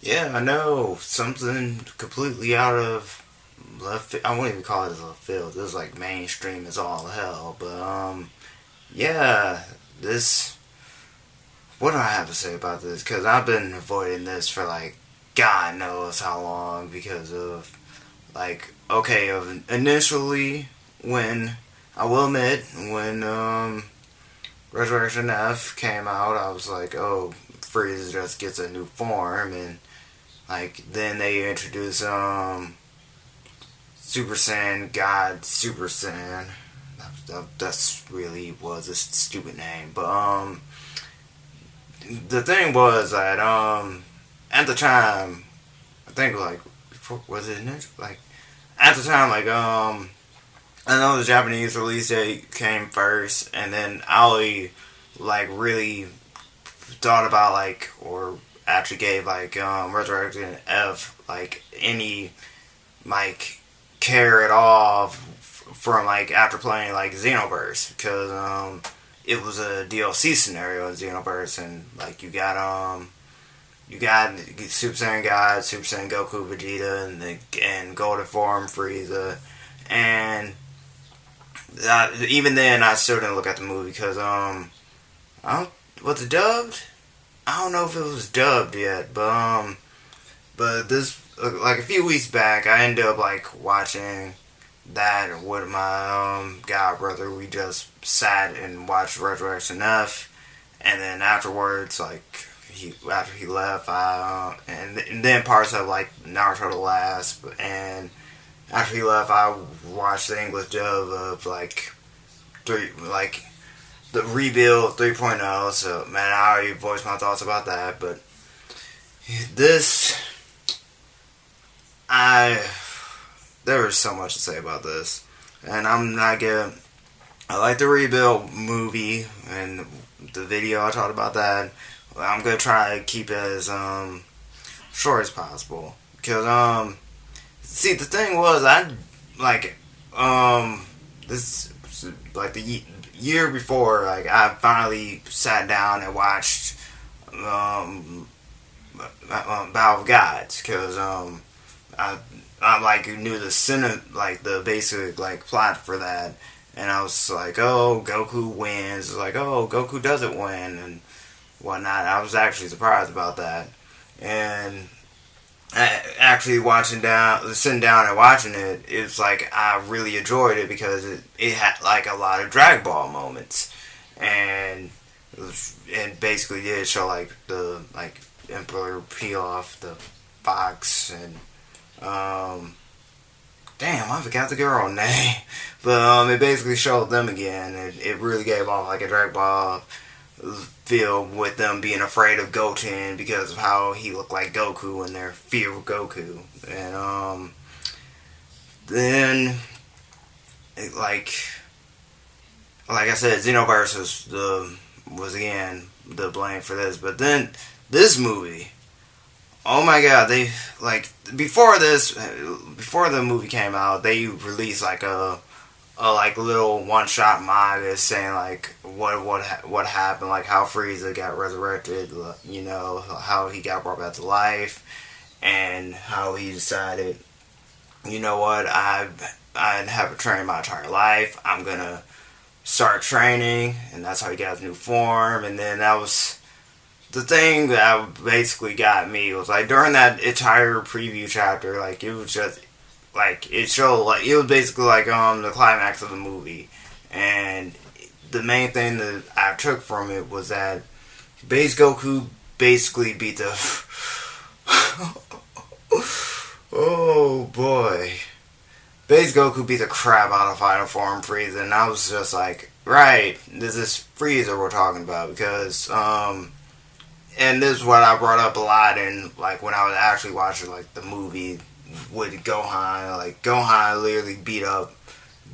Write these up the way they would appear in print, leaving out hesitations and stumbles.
Yeah, I know something completely out of I wouldn't even call it as left field. This is like mainstream as all hell. But yeah, this. What do I have to say about this? Because I've been avoiding this for like God knows how long because of like okay, initially when I will admit when Resurrection F came out, I was like, oh, Freeza just gets a new form and like then they introduce Super Saiyan God Super Saiyan. That's really was a stupid name, but the thing was that at the time I think like before, was it like at the time like I know the Japanese release date came first, and then Ali like really thought about like or actually gave like Resurrection F like any like care at all from like after playing like Xenoverse because it was a DLC scenario in Xenoverse and like you got Super Saiyan God, Super Saiyan Goku, Vegeta, and Golden Form Frieza, and even then I still didn't look at the movie because I don't was it dubbed? I don't know if it was dubbed yet, but this like a few weeks back I ended up like watching that with my god brother. We just sat and watched Resurrection F, and then afterwards, like after he left, I and then parts of like Naruto the Last, and after he left, I watched the English dub of like the rebuild 3.0. So man, I already voiced my thoughts about that, but this I there is so much to say about this, and I'm not gonna. I like the rebuild movie and the video I talked about that. I'm gonna try to keep it as short as possible because see the thing was I like this like the year before like I finally sat down and watched um, Battle of Gods because I like knew the center like the basic like plot for that, and I was like, oh, Goku wins. Like, oh, Goku doesn't win and whatnot. I was actually surprised about that, and actually sitting down and watching it, it's like I really enjoyed it because it had like a lot of Dragon Ball moments, and it basically did show like the like Emperor Pilaf, the Fox, and um, damn, I forgot the girl name. But it basically showed them again. It really gave off like a Dragon Ball feel with them being afraid of Goten because of how he looked like Goku and their fear of Goku. And then it, like I said, Xenoverse was again the blame for this. But then this movie, oh my god, they like before the movie came out, they released like a like little one shot manga saying like what happened, like how Frieza got resurrected, you know, how he got brought back to life, and how he decided, you know what, I haven't trained my entire life. I'm gonna start training, and that's how he got his new form. And then that was the thing that basically got me was like during that entire preview chapter, like it was just like it showed like it was basically like the climax of the movie, and the main thing that I took from it was that Base Goku basically beat the oh boy, Base Goku beat the crap out of Final Form Frieza, and I was just like, right, this is Frieza we're talking about because and this is what I brought up a lot in like when I was actually watching like the movie with Gohan. Like Gohan literally beat up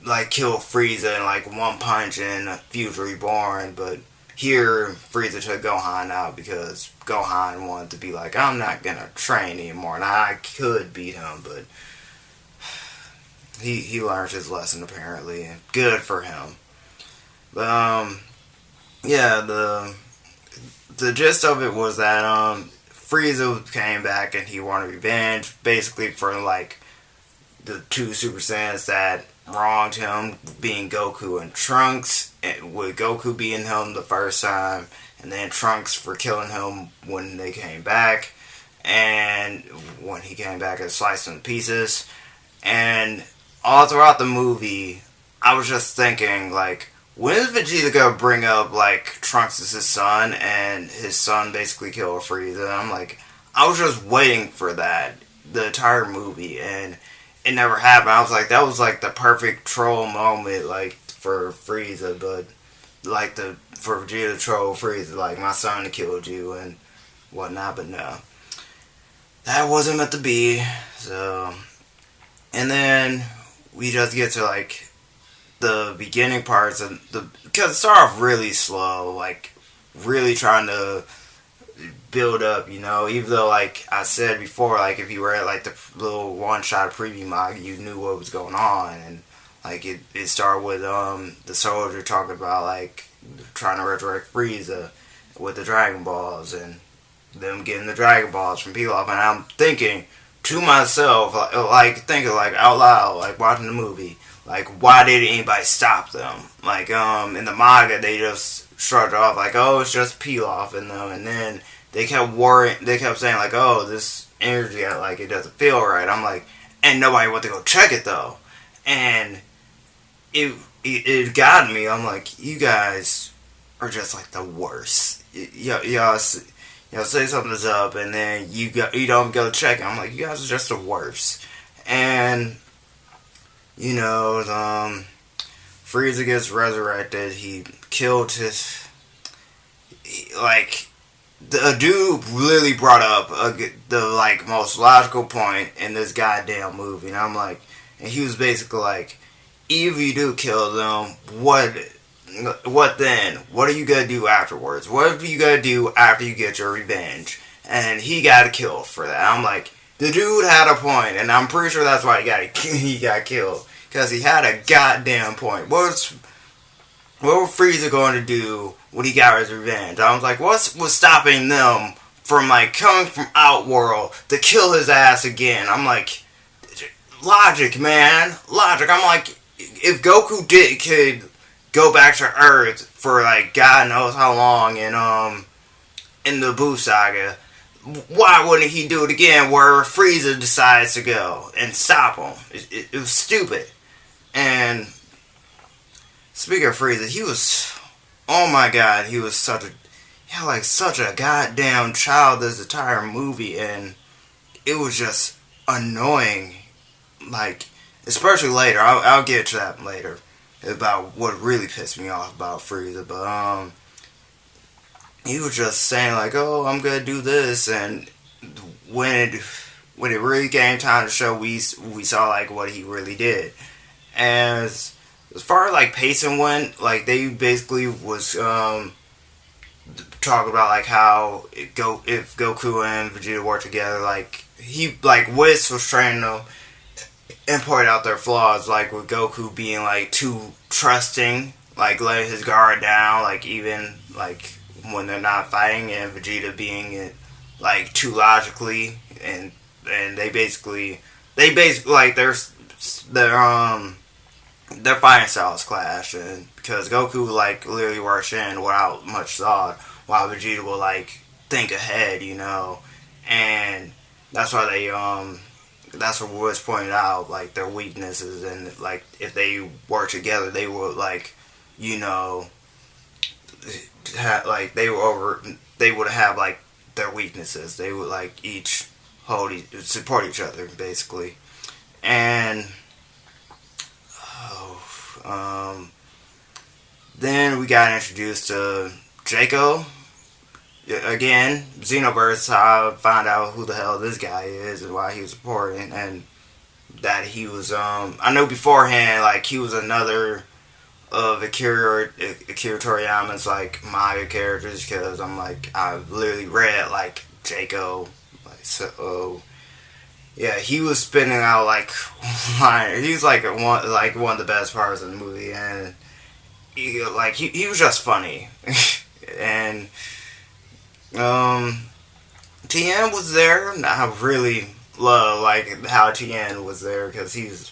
like killed Frieza in like one punch in Future Reborn, but here Frieza took Gohan out because Gohan wanted to be like, I'm not gonna train anymore. Now I could beat him, but he learned his lesson apparently, and good for him. But yeah, the gist of it was that Freeza came back and he wanted revenge, basically for like the two Super Saiyans that wronged him, being Goku and Trunks, with Goku being him the first time, and then Trunks for killing him when they came back, and when he came back and sliced him to pieces. And all throughout the movie, I was just thinking, like, when is Vegeta gonna bring up, like, Trunks is his son, and his son basically killed Freeza? And I'm like, I was just waiting for that the entire movie, and it never happened. I was like, that was like the perfect troll moment, like, for Frieza, but like for Vegeta to troll Frieza, like, my son killed you and whatnot, but no, that wasn't meant to be. So, and then we just get to like the beginning parts of because it started off really slow, like really trying to build up, you know, even though, like I said before, like if you were at like the little one-shot preview manga, you knew what was going on. And like it started with the soldier talking about like trying to resurrect Frieza with the Dragon Balls, and them getting the Dragon Balls from Pilaf. And I'm thinking to myself, like thinking like out loud, like watching the movie, like why did anybody stop them? Like in the manga they just shrugged off like, oh, it's just Pilaf in them. And then they kept worrying, they kept saying like, oh, this energy, like it doesn't feel right. I'm like, and nobody went to go check it though. And it got me. I'm like, you guys are just like the worst. Y'all say something's up, and then you don't go check it. I'm like, you guys are just the worst. And you know, Frieza gets resurrected. He killed his the dude really brought up the like most logical point in this goddamn movie, and I'm like, and he was basically like, if you do kill them, what then? What are you gonna do afterwards? What are you gonna do after you get your revenge? And he got killed for that. I'm like, the dude had a point, and I'm pretty sure that's why he got killed, because he had a goddamn point. What was Frieza going to do when he got his revenge? I was like, what was stopping them from like coming from Outworld to kill his ass again? I'm like, logic, man, logic. I'm like, if Goku could go back to Earth for like God knows how long in the Buu saga, why wouldn't he do it again where Frieza decides to go and stop him? It was stupid. And speaking of Frieza, he was, oh my god, he was such a goddamn child this entire movie, and it was just annoying. Like, especially later, I'll get to that later about what really pissed me off about Frieza, but he was just saying like, oh, I'm gonna do this, and when it really came time to show, we saw like what he really did. And as far as like pacing went, like they basically was talking about like how if Goku and Vegeta work together, like Whis was training them and pointed out their flaws, like with Goku being like too trusting, like letting his guard down, like even like when they're not fighting, and Vegeta being like too logically, and they basically like their fighting styles clash, and because Goku like literally works in without much thought, while Vegeta will like think ahead, you know, and that's why that's what was pointed out, like their weaknesses, and like if they work together, they would like, you know, they would have like their weaknesses. They would like each support each other basically, and then we got introduced to Jaco. Again, Xenoverse, how I found out who the hell this guy is and why he was important, and that he was, I know beforehand, like, he was another of Akira Toriyama's, like, manga characters, because I'm like, I literally read, like, Jaco, like, so, yeah, he was spinning out, like, he was, like, one of the best parts of the movie, and, he was just funny, and, TN was there. And I really love like how TN was there because he's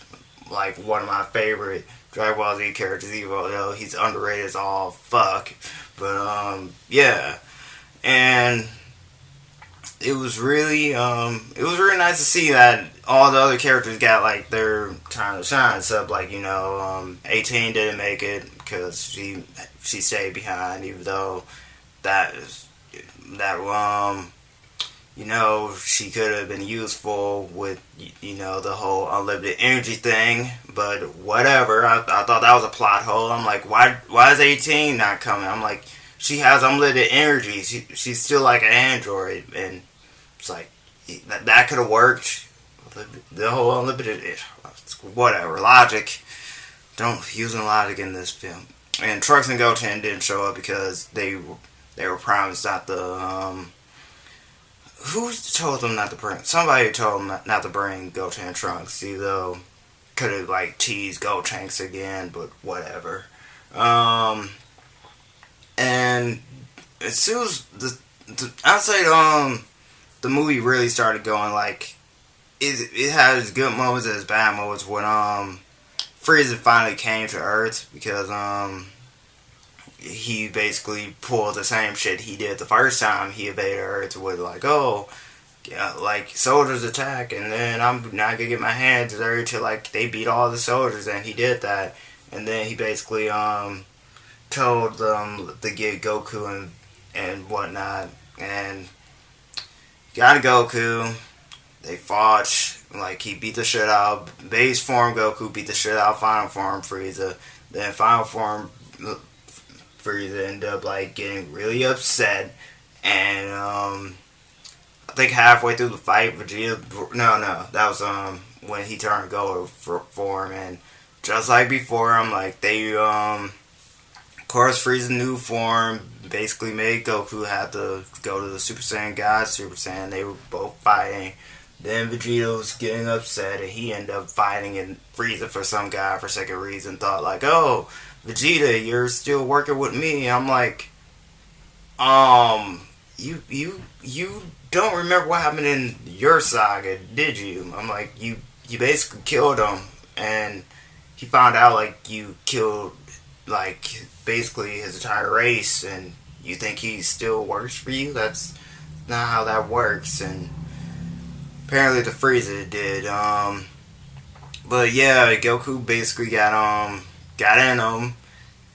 like one of my favorite Dragon Ball Z characters. Even though he's underrated as all fuck, but yeah, and it was really nice to see that all the other characters got like their time to shine. Except like 18 didn't make it because she stayed behind, even though that that she could have been useful with the whole unlimited energy thing. But whatever, I thought that was a plot hole. I'm like, why is 18 not coming? I'm like, she has unlimited energy. She's still like an android, and it's like that could have worked. The whole unlimited, whatever logic. Don't using logic in this film. And Trunks and Goten didn't show up because they were promised not the who told them not to bring? Somebody told them not to bring Goten and Trunks. Though could have like teased Gotenks again, but whatever. And as soon as I'd say the movie really started going like it had its good moments and its bad moments when Freeza finally came to Earth because he basically pulled the same shit he did the first time he invaded Earth with like, oh, yeah, like soldiers attack and then I'm not gonna get my hands dirty till like they beat all the soldiers, and he did that, and then he basically told them to get Goku and whatnot, and got Goku. They fought, like he beat the shit out. Base form Goku beat the shit out. Final form Frieza. Then final form Frieza ended up like getting really upset, and I think halfway through the fight, Vegeta. No, that was when he turned Goku form, and just like before, I'm like they of course Frieza's new form basically made Goku have to go to the Super Saiyan God, Super Saiyan. They were both fighting. Then Vegeta was getting upset, and he ended up fighting, and Frieza for some godforsaken reason thought like, oh, Vegeta, you're still working with me. I'm like, you don't remember what happened in your saga, did you? I'm like, you basically killed him, and he found out like you killed like basically his entire race, and you think he still works for you? That's not how that works, and apparently the Freeza did. But yeah, Goku basically got in him,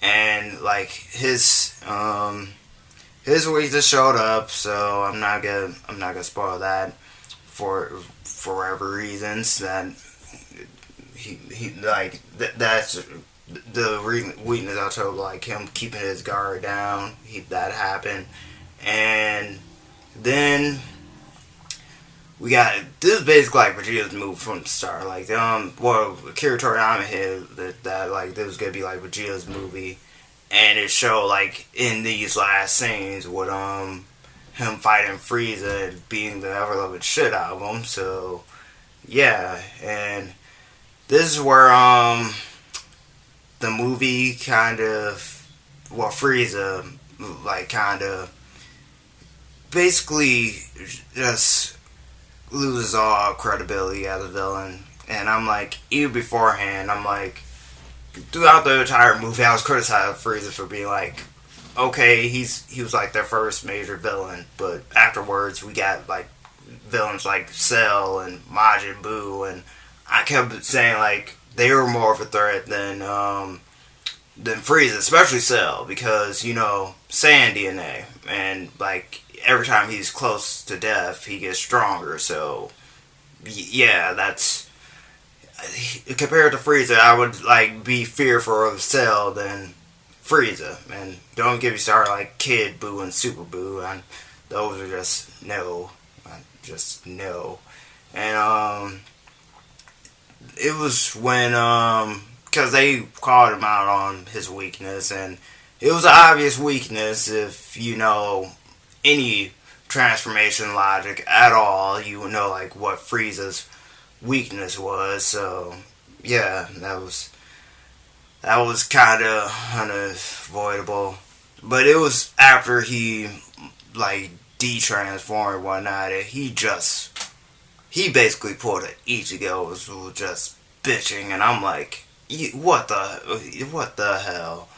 and like his weakness showed up. So I'm not gonna spoil that for forever reasons. That he like that's the weakness I told, like him keeping his guard down. That happened, and then we got this is basically like Vegeta's move from the start. Like Akira Toriyama hit that like this was gonna be like Vegeta's movie, and it showed like in these last scenes with him fighting Frieza and beating the ever loving shit out of him. So yeah, and this is where the movie kind of Frieza like kind of basically just loses all credibility as a villain. And I'm like, even beforehand, I'm like, throughout the entire movie, I was criticizing Freeza for being like, okay, he was like their first major villain, but afterwards we got like villains like Cell and Majin Buu, and I kept saying like they were more of a threat than Frieza, especially Cell, because Saiyan DNA, and like every time he's close to death, he gets stronger. So yeah, that's compared to Frieza, I would like be fearful of Cell than Frieza. And don't get me started like Kid Buu and Super Buu, and those are just no. And it was when because they called him out on his weakness, and it was an obvious weakness if you know any transformation logic at all. You would know like what Frieza's weakness was. So yeah, that was kind of unavoidable. But it was after he like de-transformed and whatnot, and he basically pulled an Ichigo, was just bitching, and I'm like, what the hell?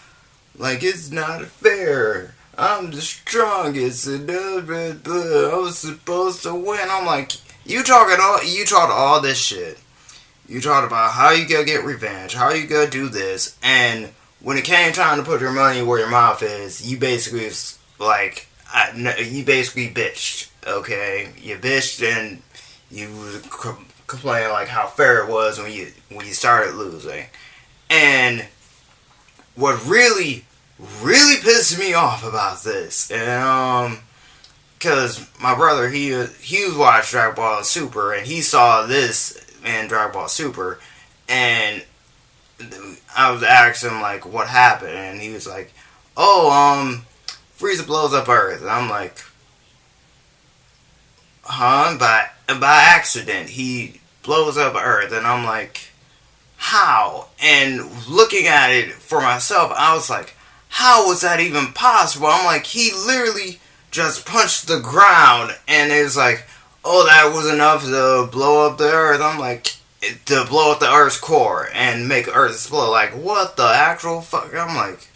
Like, it's not fair. I'm the strongest, and I was supposed to win. I'm like, you talked all this shit. You talked about how you gonna get revenge, how you gonna do this, and when it came time to put your money where your mouth is, you basically you basically bitched. Okay, you bitched and you complained like how fair it was when you started losing, and what really pissed me off about this, and because my brother he watched Dragon Ball Super and he saw this in Dragon Ball Super, and I was asking him like what happened, and he was like, "Oh, Freeza blows up Earth," and I'm like, "Huh?" By accident, he blows up Earth, and I'm like, "How?" And looking at it for myself, I was like, "How was that even possible?" I'm like, he literally just punched the ground, and it was like, "Oh, that was enough to blow up the Earth." I'm like, to blow up the Earth's core and make Earth explode. Like, what the actual fuck? I'm like,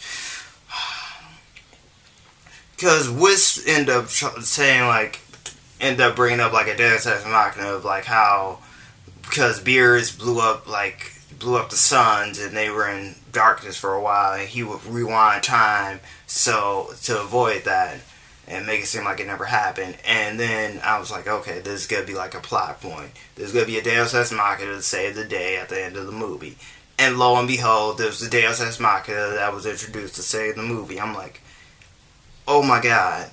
because Whis ended up saying like, ended up bringing up like a Deus Ex Machina of like how, because Beerus blew up the suns and they were in darkness for a while, and he would rewind time so to avoid that and make it seem like it never happened. And then I was like, okay, this is gonna be like a plot point. There's gonna be a Deus Ex Machina to save the day at the end of the movie. And lo and behold, there's the Deus Ex Machina that was introduced to save the movie. I'm like, oh my god,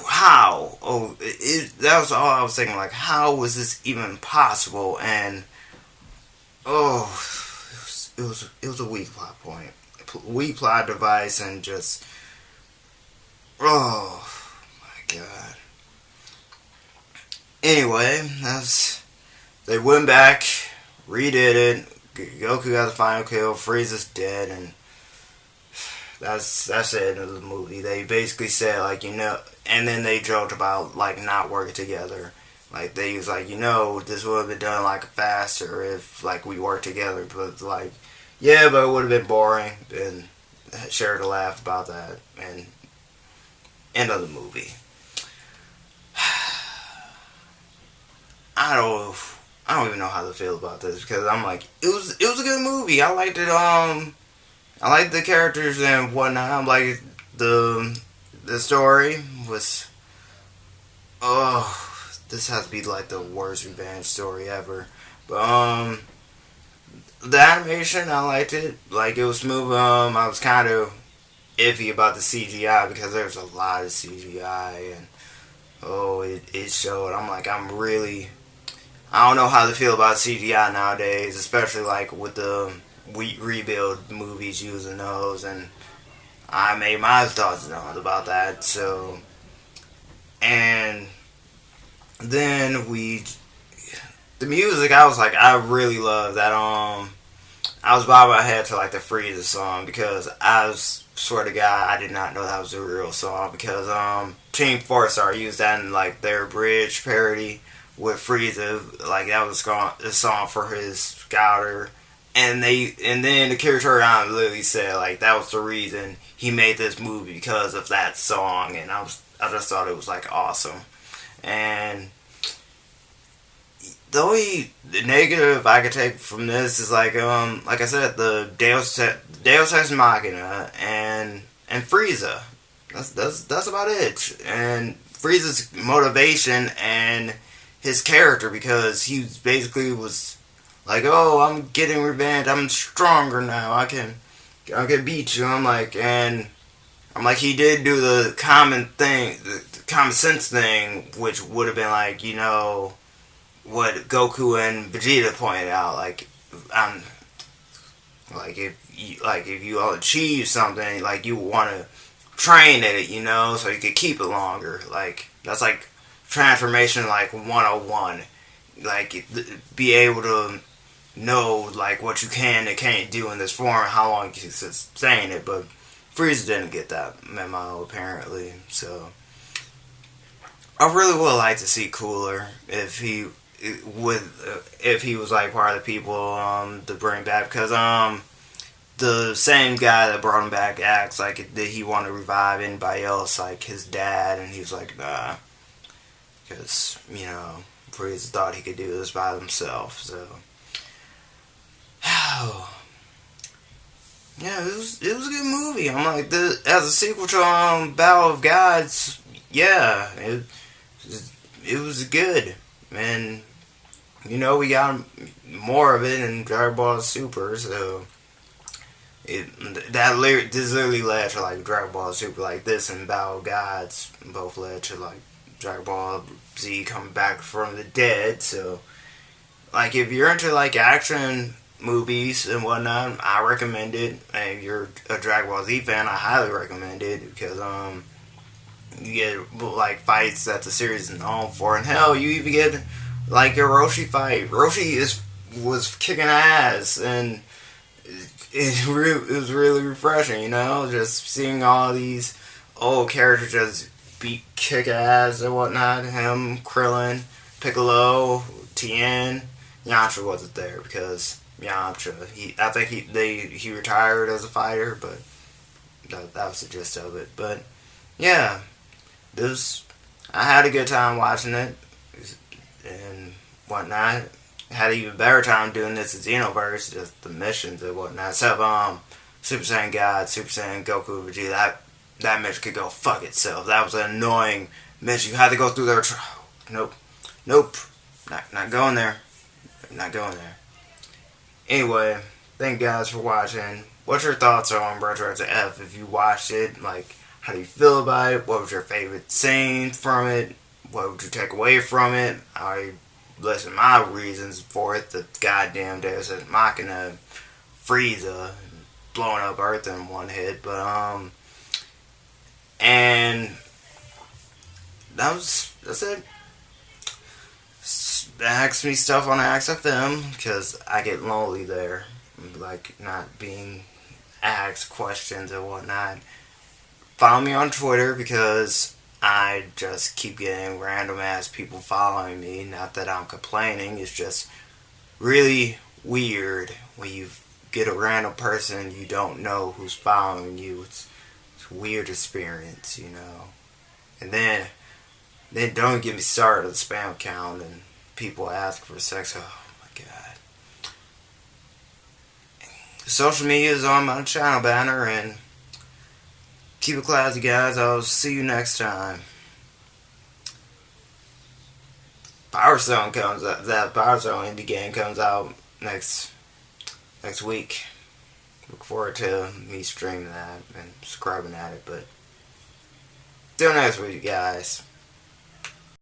how? That was all I was thinking. Like, how was this even possible? And it was a weak plot point, weak plot device, and just oh my god. Anyway, they went back, redid it. Goku got the final kill. Frieza's dead, and that's the end of the movie. They basically said like, and then they joked about like not working together. Like they was like, this would have been done like faster if like we worked together. But like, yeah, but it would have been boring. And shared a laugh about that. And end of the movie. I don't even know how to feel about this, because I'm like, it was a good movie. I liked it. I liked the characters and whatnot. I'm like the story was. This has to be like the worst revenge story ever. But the animation, I liked it. Like, it was smooth. I was kind of iffy about the CGI because there's a lot of CGI, and it showed. I'm like, I don't know how to feel about CGI nowadays, especially like with the rebuild movies using those, and I made my thoughts known about that. So, and then the music, I was like, I really love that. I was bobbing my head to like the Freeza song, because I swear to God, I did not know that was a real song, because Team 4-Star used that in like their bridge parody with Freeza. Like, that was a song for his scouter, and then the curator literally said like that was the reason he made this movie, because of that song. And I just thought it was like awesome. And the only negative I could take from this is like I said, the Deus Ex Machina and Frieza. That's about it. And Frieza's motivation and his character, because he basically was like, oh, I'm getting revenge. I'm stronger now. I can beat you. I'm like, he did do the common thing, the common sense thing, which would have been like, what Goku and Vegeta pointed out. Like, if you achieve something, like, you want to train at it, so you could keep it longer. Like, that's like transformation like 101. Like, be able to know like what you can and can't do in this form, and how long you can sustain it. But Freeza didn't get that memo apparently, so I really would like to see Cooler if he was like part of the people to bring back, because the same guy that brought him back acts like that he wanted to revive anybody else, like his dad, and he was like, nah, because Freeza thought he could do this by himself. So yeah, it was a good movie. I'm like, as a sequel to Battle of Gods, yeah, it was good, and we got more of it in Dragon Ball Super, so this literally led to like Dragon Ball Super, like this and Battle of Gods both led to like Dragon Ball Z coming back from the dead. So like if you're into like action movies and whatnot, I recommend it. And if you're a Dragon Ball Z fan, I highly recommend it, because you get like fights that the series is known for, and hell, you even get like a Roshi fight. Roshi was kicking ass, and it was really refreshing, just seeing all these old characters just kick ass and whatnot. Him, Krillin, Piccolo, Tien. Yamcha wasn't there because Yamcha, I think he retired as a fighter, but that was the gist of it. But yeah, I had a good time watching it and whatnot. Had an even better time doing this in Xenoverse, just the missions and whatnot. Except Super Saiyan God, Super Saiyan Goku, Vegeta, that mission could go fuck itself. That was an annoying mission. You had to go through there. Nope, not going there. Not going there. Anyway, thank you guys for watching. What's your thoughts on Retroactive F? If you watched it, like, how do you feel about it? What was your favorite scene from it? What would you take away from it? I listen my reasons for it. The goddamn Deus Ex Machina, Freeza, blowing up Earth in one hit. But and that's it. Ask me stuff on XFM because I get lonely there, like not being asked questions and whatnot. Follow me on Twitter because I just keep getting random ass people following me. Not that I'm complaining, it's just really weird when you get a random person you don't know who's following you. It's a weird experience, And then don't get me started on the spam account and people ask for sex. Oh my god. Social media is on my channel banner, and keep it classy, guys. I'll see you next time. Power Stone comes out. That Power Stone indie game comes out next week. Look forward to me streaming that and subscribing at it. But till next week, guys.